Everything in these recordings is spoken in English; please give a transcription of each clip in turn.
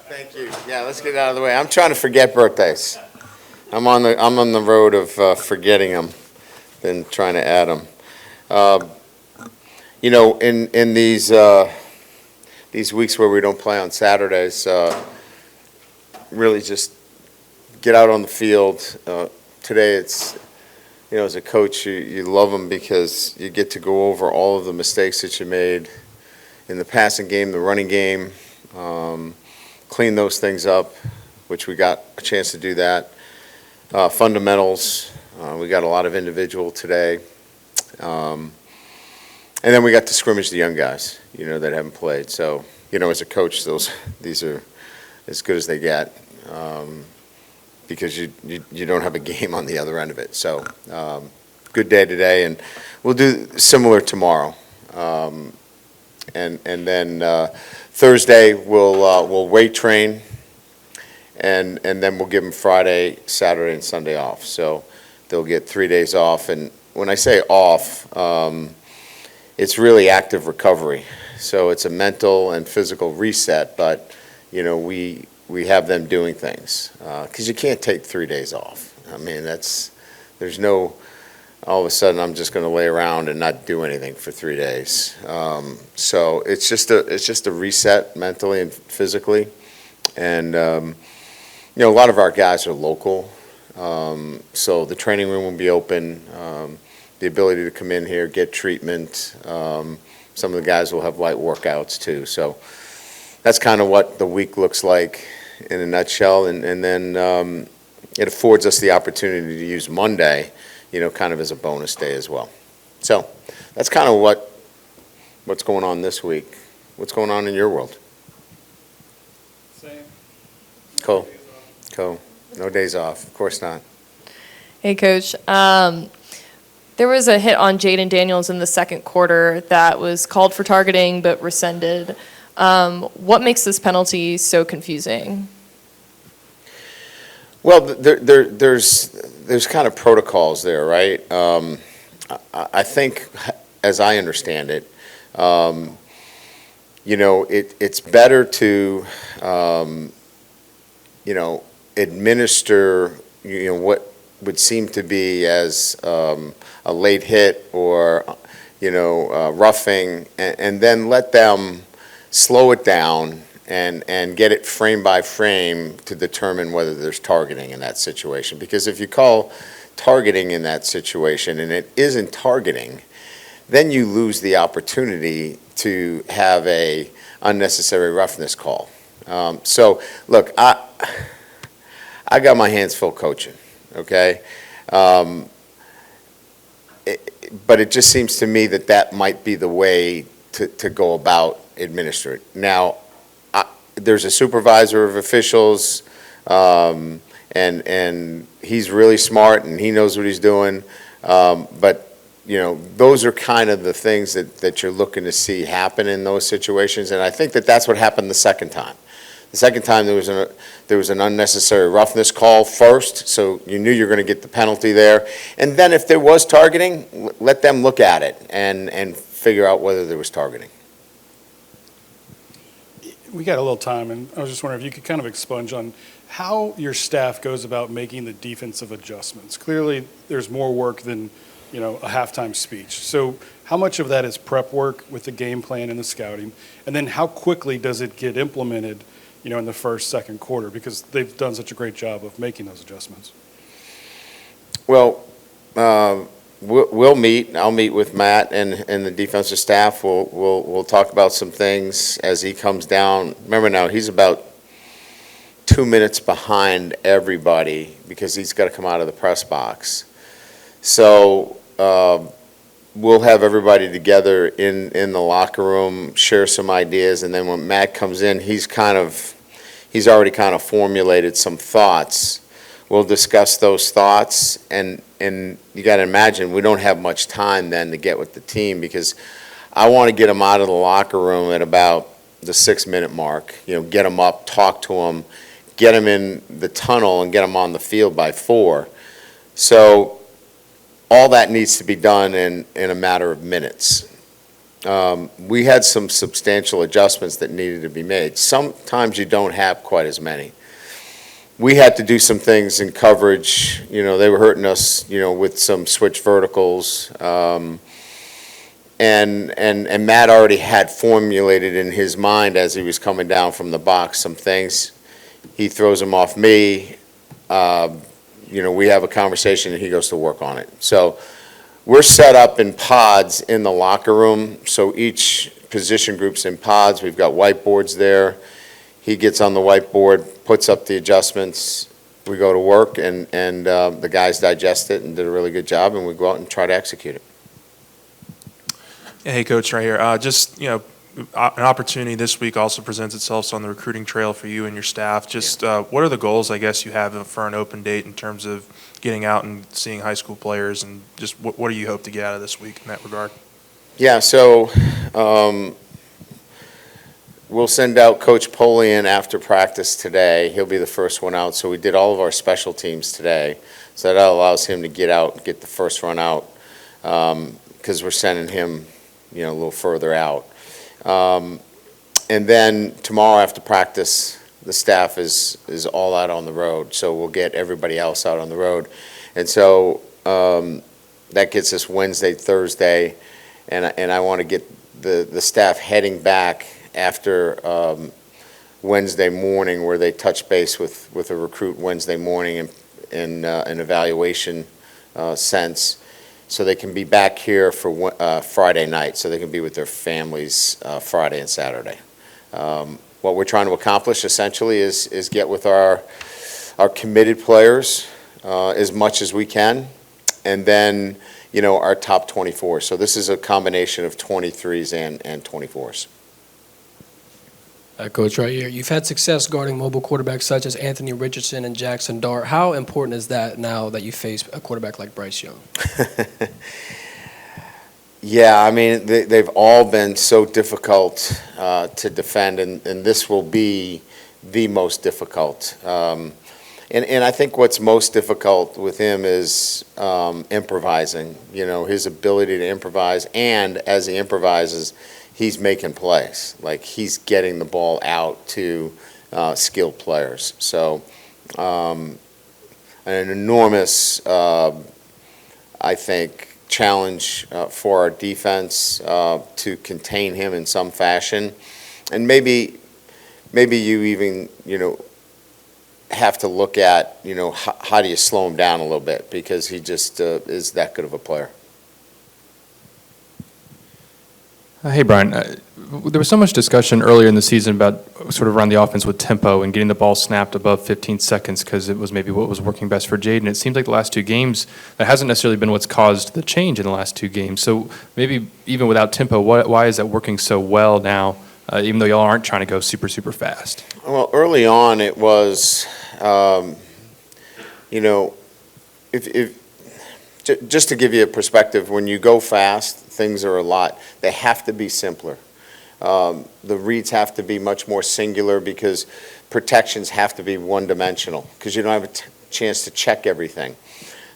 Thank you. Yeah, let's get out of the way. I'm trying to forget birthdays. I'm on the road of forgetting them than trying to add them. Uh, in these weeks where we don't play on Saturdays, really just get out on the field. Today it's, as a coach, you love them because you get to go over all of the mistakes that you made in the passing game, the running game, clean those things up, which we got a chance to do that. Fundamentals, we got a lot of individual today. And then we got to scrimmage the young guys, that haven't played. So, as a coach, these are as good as they get, because you don't have a game on the other end of it. So, good day today, and we'll do similar tomorrow. And then Thursday we'll weight train, and then we'll give them Friday, Saturday, and Sunday off. So they'll get 3 days off. And when I say off, it's really active recovery. So it's a mental and physical reset, but we have them doing things, because you can't take 3 days off. I mean, there's no, all of a sudden I'm just going to lay around and not do anything for 3 days. So it's just a reset mentally and physically. And a lot of our guys are local, so the training room will be open. The ability to come in here, get treatment. Some of the guys will have light workouts too. So that's kind of what the week looks like in a nutshell. And then it affords us the opportunity to use Monday, kind of as a bonus day as well. So that's kind of what's going on this week. What's going on in your world? Same. Cool. No days off. Of course not. Hey, Coach. There was a hit on Jaden Daniels in the second quarter that was called for targeting but rescinded. What makes this penalty so confusing? Well, there's kind of protocols there, right? I think, as I understand it, it's better to, administer, what would seem to be as a late hit or, roughing, and then let them slow it down and get it frame by frame to determine whether there's targeting in that situation. Because if you call targeting in that situation and it isn't targeting, then you lose the opportunity to have a unnecessary roughness call. So, look, I got my hands full coaching, okay? But it just seems to me that might be the way to go about administering it. Now, there's a supervisor of officials, and he's really smart and he knows what he's doing. But those are kind of the things that you're looking to see happen in those situations. And I think that's what happened the second time. The second time there was an unnecessary roughness call first, so you knew you were going to get the penalty there. And then if there was targeting, let them look at it and figure out whether there was targeting. We got a little time, and I was just wondering if you could kind of expunge on how your staff goes about making the defensive adjustments. Clearly, there's more work than, a halftime speech. So how much of that is prep work with the game plan and the scouting? And then how quickly does it get implemented, in the first, second quarter? Because they've done such a great job of making those adjustments. Well, we'll meet. I'll meet with Matt and the defensive staff. We'll talk about some things as he comes down. Remember now, he's about 2 minutes behind everybody because he's got to come out of the press box. So we'll have everybody together in the locker room, share some ideas, and then when Matt comes in, he's already kind of formulated some thoughts. We'll discuss those thoughts, and you got to imagine we don't have much time then to get with the team because I want to get them out of the locker room at about the 6-minute mark. Get them up, talk to them, get them in the tunnel, and get them on the field by 4. So all that needs to be done in a matter of minutes. we had some substantial adjustments that needed to be made. Sometimes you don't have quite as many. We had to do some things in coverage. They were hurting us, with some switch verticals. And Matt already had formulated in his mind as he was coming down from the box some things. He throws them off me. We have a conversation and he goes to work on it. So we're set up in pods in the locker room. So each position group's in pods. We've got whiteboards there. He gets on the whiteboard, puts up the adjustments. We go to work and the guys digest it and did a really good job, and we go out and try to execute it. Hey, Coach, right here. An opportunity this week also presents itself on the recruiting trail for you and your staff. What are the goals, I guess, you have for an open date in terms of getting out and seeing high school players, and just what do you hope to get out of this week in that regard? Yeah, so we'll send out Coach Polian after practice today. He'll be the first one out. So we did all of our special teams today. So that allows him to get out and get the first run out, because we're sending him, a little further out. And then tomorrow after practice, the staff is all out on the road. So we'll get everybody else out on the road. And so that gets us Wednesday, Thursday, and I want to get the staff heading back after Wednesday morning, where they touch base with a recruit Wednesday morning in an evaluation sense, so they can be back here for Friday night, so they can be with their families Friday and Saturday. What we're trying to accomplish essentially is get with our committed players as much as we can, and then our top 24. So this is a combination of 23s and 24s. Coach, right here, you've had success guarding mobile quarterbacks such as Anthony Richardson and Jackson Dart. How important is that now that you face a quarterback like Bryce Young? Yeah, I mean, they've all been so difficult to defend, and this will be the most difficult. And I think what's most difficult with him is improvising, his ability to improvise, and as he improvises, he's making plays. Like, he's getting the ball out to skilled players. So an enormous, I think, challenge for our defense to contain him in some fashion. And maybe you even, have to look at, how do you slow him down a little bit, because he just is that good of a player. Hey, Brian. There was so much discussion earlier in the season about sort of around the offense with tempo and getting the ball snapped above 15 seconds because it was maybe what was working best for Jaden. It seems like the last two games, that hasn't necessarily been what's caused the change in the last two games. So maybe even without tempo, why is that working so well now, even though y'all aren't trying to go super, super fast? Well, early on it was, just to give you a perspective, when you go fast, things are they have to be simpler. The reads have to be much more singular, because protections have to be one-dimensional, because you don't have a chance to check everything.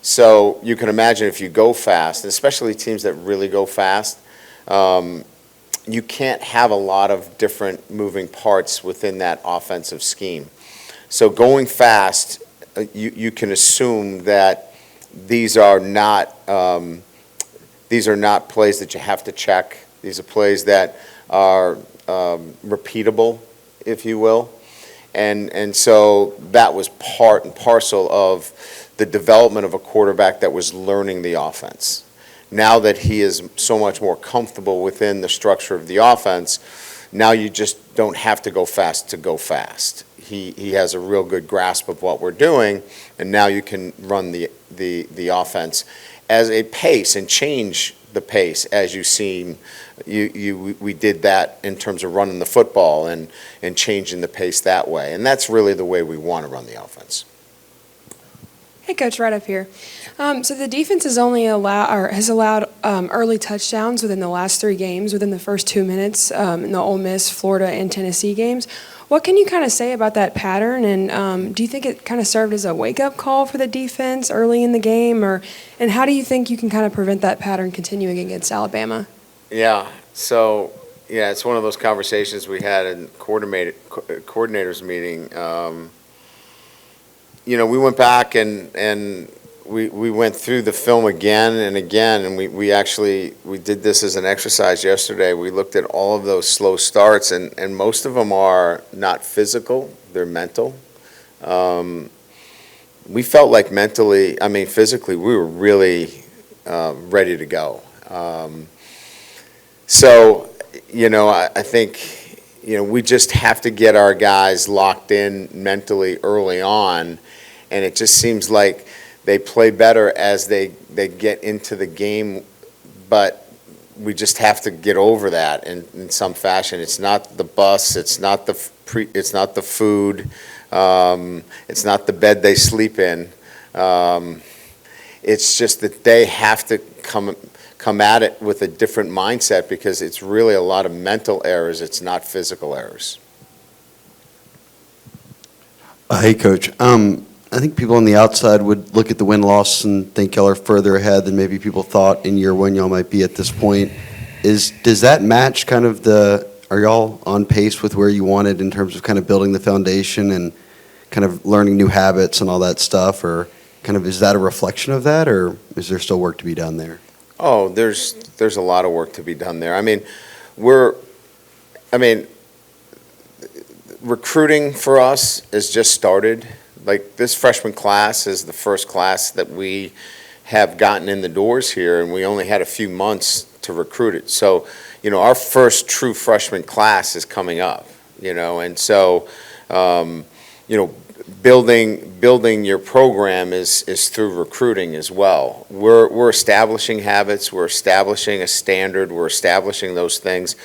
So you can imagine if you go fast, especially teams that really go fast, you can't have a lot of different moving parts within that offensive scheme. So going fast, you can assume that these are not plays that you have to check. These are plays that are repeatable, if you will. And so that was part and parcel of the development of a quarterback that was learning the offense. Now that he is so much more comfortable within the structure of the offense, now you just don't have to go fast to go fast. He has a real good grasp of what we're doing, and now you can run the offense as a pace and change the pace as you've seen. We did that in terms of running the football and changing the pace that way, and that's really the way we want to run the offense. Hey, Coach, right up here. So the defense has allowed early touchdowns within the last 3 games, within the first 2 minutes in the Ole Miss, Florida, and Tennessee games. What can you kind of say about that pattern, and do you think it kind of served as a wake-up call for the defense early in the game, and how do you think you can kind of prevent that pattern continuing against Alabama? Yeah, So, yeah, it's one of those conversations we had in coordinators meeting. We went back and we went through the film again and again, and we did this as an exercise yesterday. We looked at all of those slow starts, and most of them are not physical, they're mental. We felt like physically, we were really ready to go. So, I think, we just have to get our guys locked in mentally early on, and it just seems like they play better as they get into the game, but we just have to get over that in some fashion. It's not the bus, it's not the food, it's not the bed they sleep in. It's just that they have to come at it with a different mindset, because it's really a lot of mental errors. It's not physical errors. Hey, Coach. I think people on the outside would look at the win-loss and think y'all are further ahead than maybe people thought in year one y'all might be at this point. Does that match kind of are y'all on pace with where you wanted in terms of kind of building the foundation and kind of learning new habits and all that stuff? Or kind of is that a reflection of that, or is there still work to be done there? Oh, there's a lot of work to be done there. Recruiting for us has just started. Like, this freshman class is the first class that we have gotten in the doors here, and we only had a few months to recruit it. So, our first true freshman class is coming up, and so, building your program is through recruiting as well. We're establishing habits, we're establishing a standard, we're establishing those things,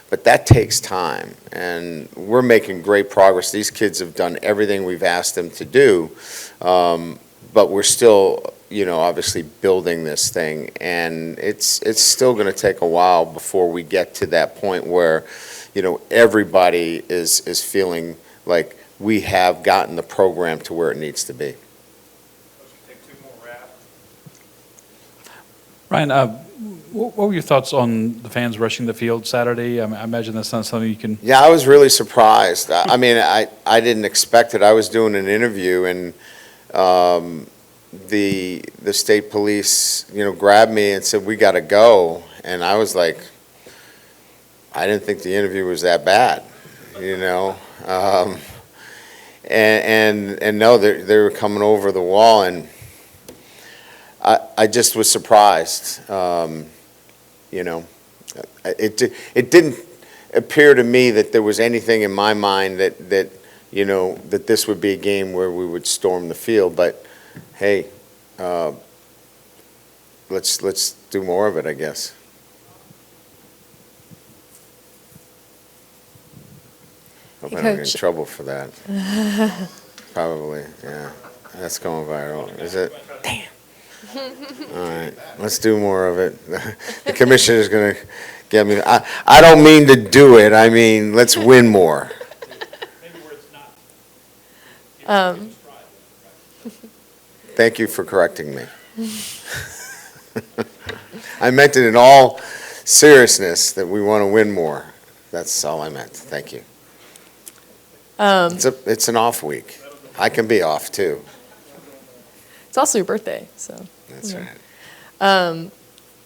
but that takes time, and we're making great progress. These kids have done everything we've asked them to do, but we're still, obviously building this thing, and it's still going to take a while before we get to that point where, everybody is feeling like we have gotten the program to where it needs to be. Ryan, what were your thoughts on the fans rushing the field Saturday? I imagine that's not something you can. Yeah, I was really surprised. I didn't expect it. I was doing an interview, and the state police, grabbed me and said, "We got to go." And I was like, I didn't think the interview was that bad, And no, they were coming over the wall, and I just was surprised. It didn't appear to me that there was anything in my mind that this would be a game where we would storm the field. But hey, let's do more of it, I guess. Hope I don't get in trouble for that. Probably, yeah. That's going viral. Is it? Damn. All right, let's do more of it. The commissioner's going to get me. I don't mean to do it. I mean, let's win more. Thank you for correcting me. I meant it in all seriousness that we want to win more. That's all I meant. Thank you. It's an off week. I can be off too. It's also your birthday, so. That's right.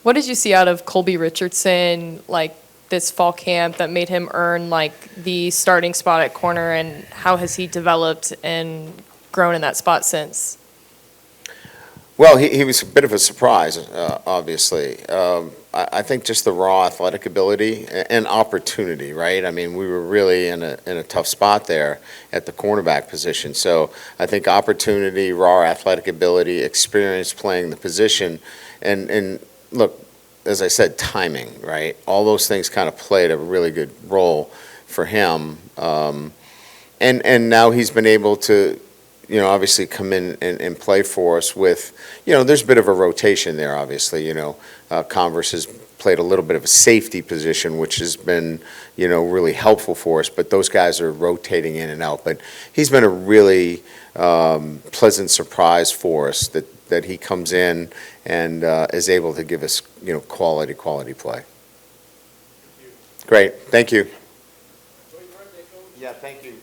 What did you see out of Colby Richardson, like, this fall camp that made him earn, like, the starting spot at corner, and how has he developed and grown in that spot since? Well, he was a bit of a surprise, obviously. I think just the raw athletic ability and opportunity, right? I mean, we were really in a tough spot there at the cornerback position. So I think opportunity, raw athletic ability, experience playing the position, and look, as I said, timing, right? All those things kind of played a really good role for him. And now he's been able to, obviously come in and play for us with, there's a bit of a rotation there, obviously. Converse has played a little bit of a safety position, which has been, really helpful for us, but those guys are rotating in and out. But he's been a really pleasant surprise for us that he comes in and is able to give us, quality play. Great, thank you. Yeah, thank you.